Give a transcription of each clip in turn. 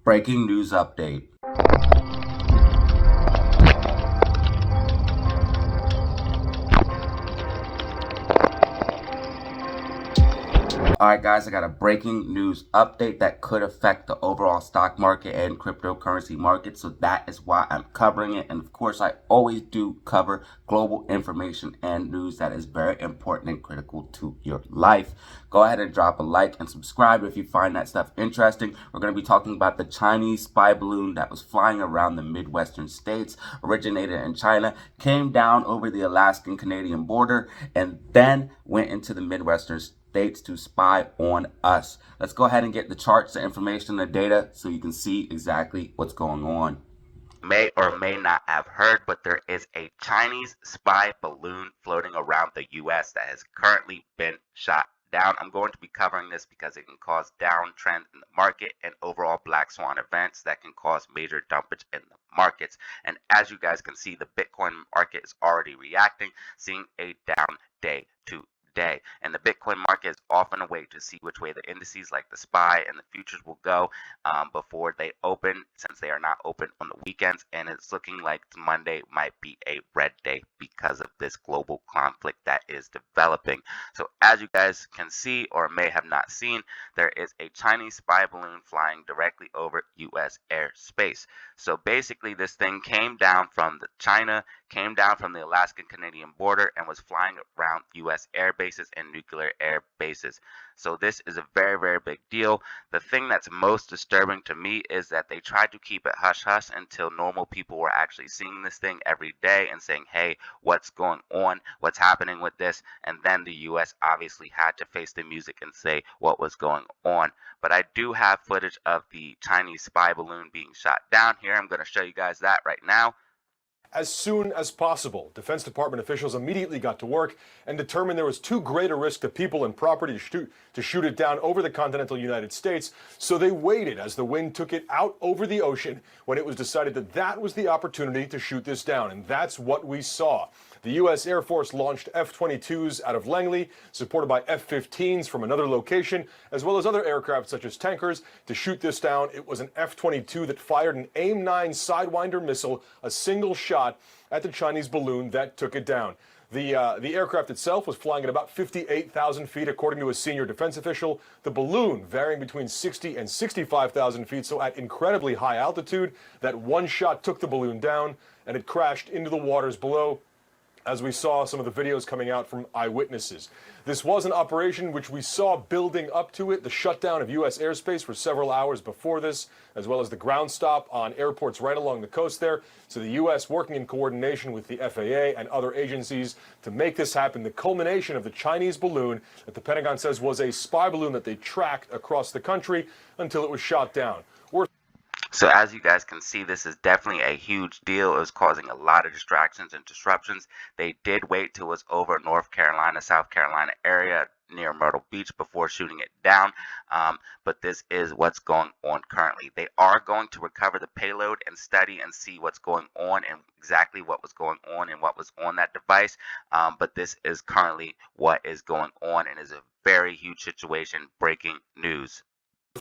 Breaking news update. Alright guys, I got a breaking news update that could affect the overall stock market and cryptocurrency market, so that is why I'm covering it. And of course, I always do cover global information and news that is very important and critical to your life. Go ahead and drop a like and subscribe if you find that stuff interesting. We're going to be talking about the Chinese spy balloon that was flying around the Midwestern states, originated in China, came down over the Alaskan-Canadian border, and then went into the Midwestern states to spy on us. Let's go ahead and get the charts, the information, the data, so you can see exactly what's going on. May or may not have heard, but there is a Chinese spy balloon floating around the U.S. that has currently been shot down. I'm going to be covering this because it can cause downtrend in the market and overall black swan events that can cause major dumpage in the markets. And as you guys can see, the Bitcoin market is already reacting, seeing a down day to day, and the Bitcoin market is often a way to see which way the indices like the SPY and the futures will go before they open, since they are not open on the weekends. And it's looking like Monday might be a red day because of this global conflict that is developing. So as you guys can see, or may have not seen, there is a Chinese spy balloon flying directly over US airspace. So basically this thing came down from the Alaskan-Canadian border and was flying around US air bases and nuclear air bases. So this is a very, very big deal. The thing that's most disturbing to me is that they tried to keep it hush-hush until normal people were actually seeing this thing every day and saying, hey, what's going on? What's happening with this? And then the US obviously had to face the music and say what was going on. But I do have footage of the Chinese spy balloon being shot down here. I'm going to show you guys that right now. As soon as possible, Defense Department officials immediately got to work and determined there was too great a risk to people and property to shoot it down over the continental United States, so they waited as the wind took it out over the ocean when it was decided that that was the opportunity to shoot this down, and that's what we saw. The U.S. Air Force launched F-22s out of Langley, supported by F-15s from another location, as well as other aircraft such as tankers, to shoot this down. It was an F-22 that fired an AIM-9 Sidewinder missile, a single shot at the Chinese balloon that took it down. The aircraft itself was flying at about 58,000 feet, according to a senior defense official. The balloon varying between 60 and 65,000 feet, so at incredibly high altitude. That one shot took the balloon down, and it crashed into the waters below, as we saw some of the videos coming out from eyewitnesses. This was an operation which we saw building up to it, the shutdown of U.S. airspace for several hours before this, as well as the ground stop on airports right along the coast there. So the U.S. working in coordination with the FAA and other agencies to make this happen. The culmination of the Chinese balloon that the Pentagon says was a spy balloon that they tracked across the country until it was shot down. So as you guys can see, this is definitely a huge deal. It was causing a lot of distractions and disruptions. They did wait till it was over North Carolina, South Carolina area near Myrtle Beach before shooting it down. But this is what's going on currently. They are going to recover the payload and study and see what's going on and exactly what was going on and what was on that device. But this is currently what is going on and is a very huge situation. Breaking news.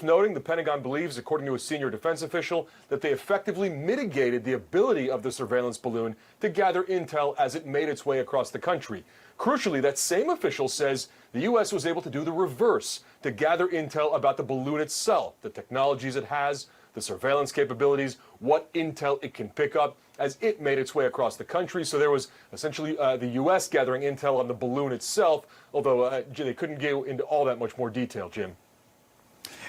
Noting, the Pentagon believes, according to a senior defense official, that they effectively mitigated the ability of the surveillance balloon to gather intel as it made its way across the country. Crucially, that same official says the U.S. was able to do the reverse, to gather intel about the balloon itself, the technologies it has, the surveillance capabilities, what intel it can pick up as it made its way across the country. So there was essentially the U.S. gathering intel on the balloon itself, although they couldn't go into all that much more detail, Jim.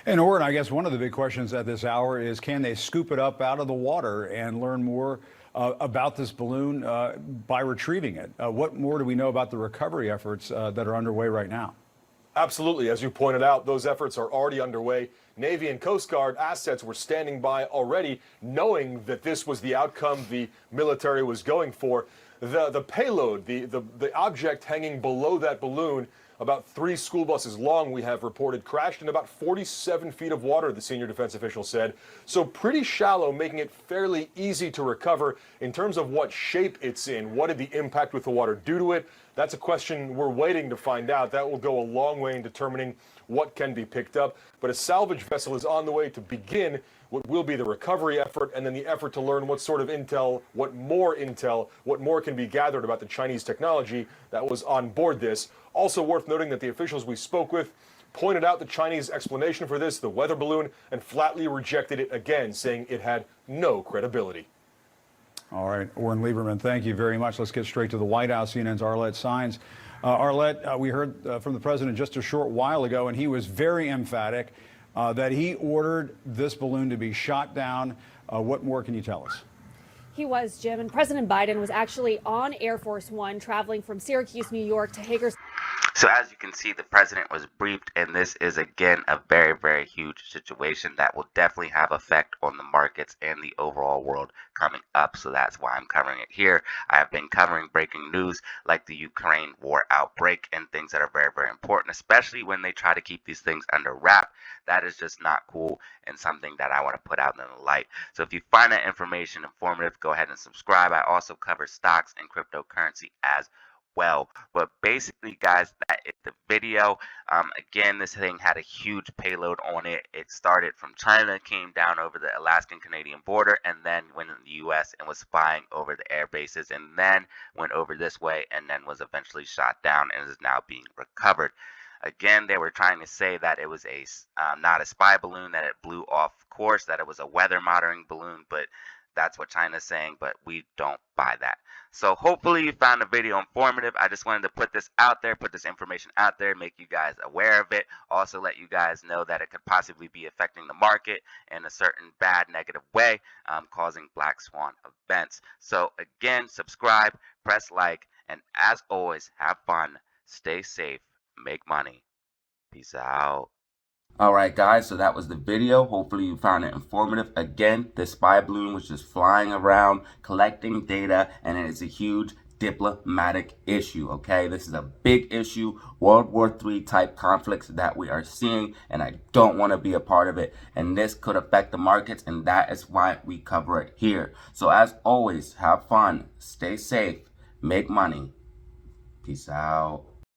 And Oren, I guess one of the big questions at this hour is, can they scoop it up out of the water and learn more about this balloon by retrieving it? What more do we know about the recovery efforts that are underway right now? Absolutely. As you pointed out, those efforts are already underway. Navy and Coast Guard assets were standing by already, knowing that this was the outcome the military was going for. The payload, the object hanging below that balloon, about 3 school buses long, we have reported, crashed in about 47 feet of water, the senior defense official said. So pretty shallow, making it fairly easy to recover. In terms of what shape it's in, what did the impact with the water do to it? That's a question we're waiting to find out. That will go a long way in determining what can be picked up. But a salvage vessel is on the way to begin what will be the recovery effort, and then the effort to learn what sort of intel, what more can be gathered about the Chinese technology that was on board this. Also worth noting that the officials we spoke with pointed out the Chinese explanation for this, the weather balloon, and flatly rejected it again, saying it had no credibility. All right, Oren Lieberman, thank you very much. Let's get straight to the White House. CNN's Arlette Saenz. Arlette, we heard from the president just a short while ago, and he was very emphatic that he ordered this balloon to be shot down. What more can you tell us? He was, Jim, and President Biden was actually on Air Force One traveling from Syracuse, New York to Hagerstown. So as you can see, the president was briefed, and this is again a very, very huge situation that will definitely have effect on the markets and the overall world coming up. So that's why I'm covering it here. I have been covering breaking news like the Ukraine war outbreak and things that are very, very important, especially when they try to keep these things under wrap. That is just not cool and something that I want to put out in the light. So if you find that information informative, go ahead and subscribe. I also cover stocks and cryptocurrency as well. But basically, guys, that is the video. Again, this thing had a huge payload on it. It started from China, came down over the Alaskan Canadian border, and then went in the US and was spying over the air bases, and then went over this way, and then was eventually shot down and is now being recovered. Again, they were trying to say that it was a not a spy balloon, that it blew off course, that it was a weather monitoring balloon, but that's what China's saying, but we don't buy that. So hopefully you found the video informative. I just wanted to put this out there, put this information out there, make you guys aware of it. Also let you guys know that it could possibly be affecting the market in a certain bad, negative way, causing black swan events. So again, subscribe, press like, and as always, have fun, stay safe, make money. Peace out. Alright guys, so that was the video. Hopefully you found it informative. Again, this spy balloon was just flying around, collecting data, and it is a huge diplomatic issue, okay? This is a big issue, World War III type conflicts that we are seeing, and I don't want to be a part of it. And this could affect the markets, and that is why we cover it here. So as always, have fun, stay safe, make money. Peace out.